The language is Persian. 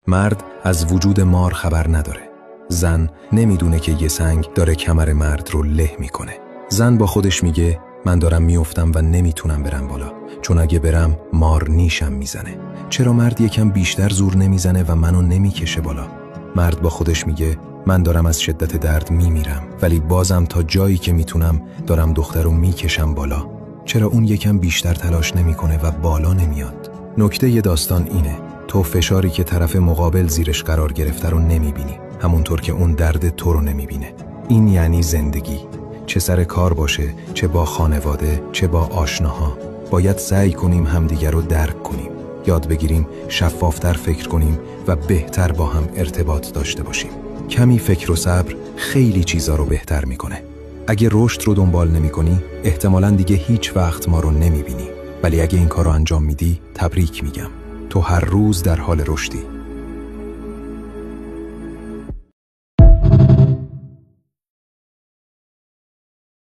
مرد از وجود مار خبر نداره. زن نمیدونه که یه سنگ داره کمر مرد رو له میکنه. زن با خودش میگه من دارم میافتم و نمیتونم برم بالا، چون اگه برم مار نیشم میزنه. چرا مرد یکم بیشتر زور نمیزنه و منو نمیکشه بالا؟ مرد با خودش میگه من دارم از شدت درد میمیرم، ولی بازم تا جایی که میتونم دارم دختر رو میکشم بالا. چرا اون یکم بیشتر تلاش نمیکنه و بالا نمیاد؟ نکته ی داستان اینه، تو فشاری که طرف مقابل زیرش قرار گرفته رو نمیبینی، همونطور که اون درد تو رو نمیبینه. این یعنی زندگی، چه سر کار باشه، چه با خانواده، چه با آشناها، باید سعی کنیم همدیگر رو درک کنیم، یاد بگیریم شفافتر فکر کنیم و بهتر با هم ارتباط داشته باشیم. کمی فکر و صبر خیلی چیزا رو بهتر میکنه. اگه رشد رو دنبال نمی کنی، احتمالاً دیگه هیچ وقت ما رو نمیبینی. ولی اگه این کار رو انجام میدی، تبریک میگم. تو هر روز در حال رشدی.